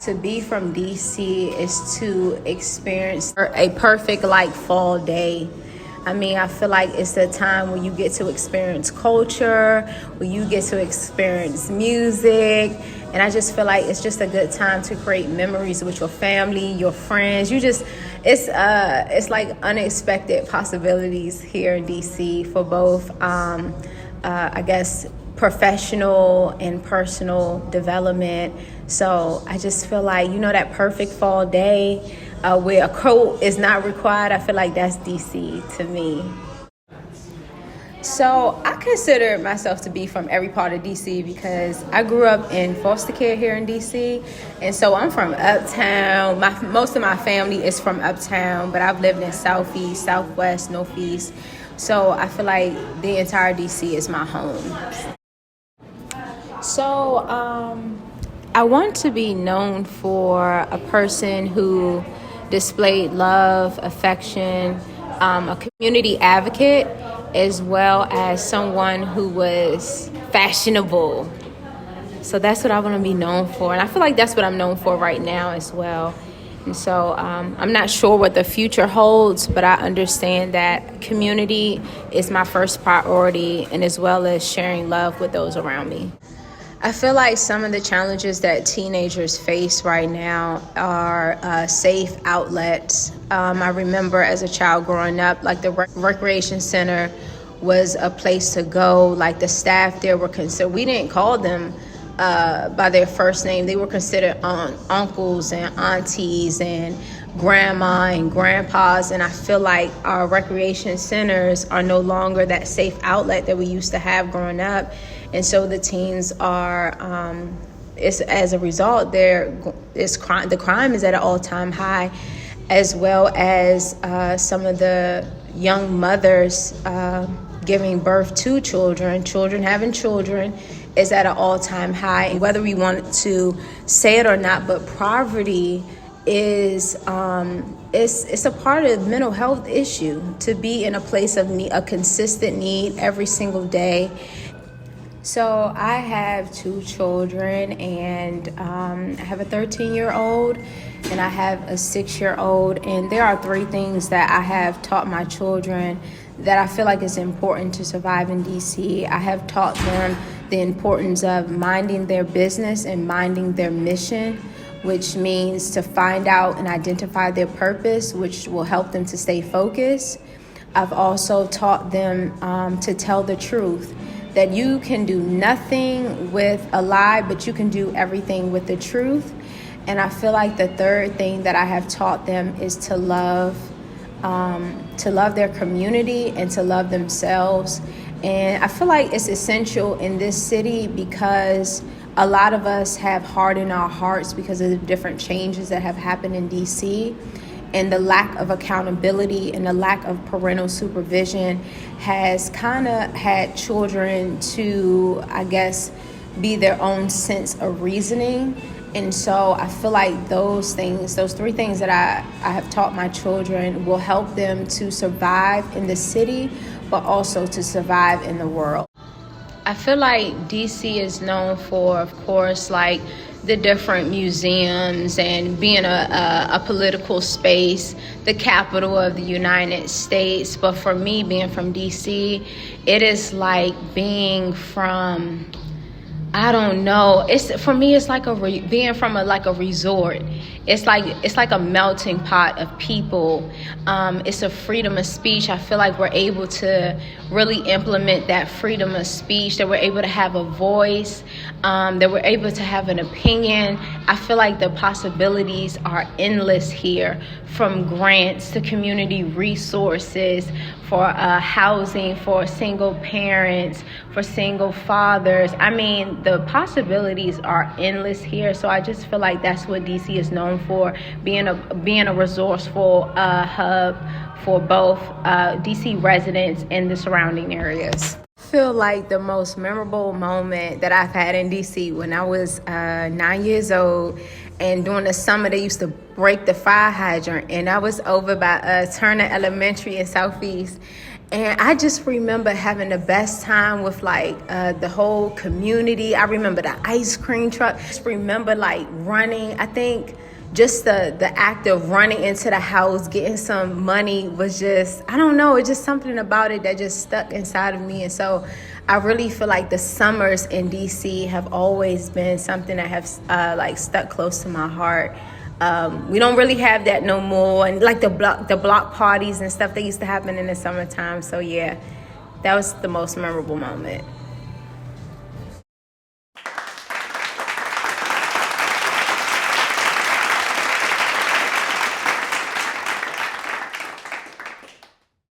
To be from DC is to experience a perfect like fall day. I mean, I feel like it's the time where you get to experience culture, where you get to experience music. And I just feel like it's just a good time to create memories with your family, your friends. It's like unexpected possibilities here in DC for both, I guess, professional and personal development. So I just feel like, that perfect fall day where a coat is not required, I feel like that's DC to me. So I consider myself to be from every part of DC because I grew up in foster care here in DC. And so I'm from uptown. Most of my family is from uptown, but I've lived in Southeast, Southwest, Northeast. So I feel like the entire DC is my home. So I want to be known for a person who displayed love, affection, a community advocate, as well as someone who was fashionable. So that's what I want to be known for. And I feel like that's what I'm known for right now as well. And so I'm not sure what the future holds, but I understand that community is my first priority, and as well as sharing love with those around me. I feel like some of the challenges that teenagers face right now are safe outlets. I remember as a child growing up, like the recreation center was a place to go. Like the staff there were considered, we didn't call them by their first name. They were considered uncles and aunties and grandma and grandpas. And I feel like our recreation centers are no longer that safe outlet that we used to have growing up. And so the teens are, as a result, the crime is at an all-time high, as well as some of the young mothers giving birth to children having children is at an all-time high. And whether we want to say it or not, but poverty is it's a part of mental health issue, to be in a place of need, a consistent need every single day. So I have 2 children, and I have a 13-year-old and I have a 6-year-old. And there are 3 things that I have taught my children that I feel like is important to survive in DC. I have taught them the importance of minding their business and minding their mission, which means to find out and identify their purpose, which will help them to stay focused. I've also taught them to tell the truth, that you can do nothing with a lie, but you can do everything with the truth. And I feel like the 3rd thing that I have taught them is to love their community and to love themselves. And I feel like it's essential in this city because a lot of us have hardened our hearts because of the different changes that have happened in DC. And the lack of accountability and the lack of parental supervision has kind of had children to, I guess, be their own sense of reasoning. And so I feel like those 3 things that I have taught my children will help them to survive in the city, but also to survive in the world. I feel like DC is known for, of course, like the different museums and being a political space, the capital of the United States. But for me, being from DC, it is like being from, I don't know. For me, it's like being from a resort. It's like a melting pot of people. It's a freedom of speech. I feel like we're able to really implement that freedom of speech, that we're able to have a voice, that we're able to have an opinion. I feel like the possibilities are endless here, from grants to community resources, for housing for single parents, for single fathers. I mean, the possibilities are endless here. So I just feel like that's what DC is known for, being a resourceful hub for both DC residents and the surrounding areas. I feel like the most memorable moment that I've had in DC when I was 9 years old, and during the summer they used to break the fire hydrant, and I was over by Turner Elementary in Southeast, And I just remember having the best time with like the whole community. I remember the ice cream truck. Just remember like running. I think just the act of running into the house, getting some money was just, I don't know, it's just something about it that just stuck inside of me. And so I really feel like the summers in DC have always been something that have like stuck close to my heart. We don't really have that no more, and like the block parties and stuff that used to happen in the summertime. So yeah, that was the most memorable moment.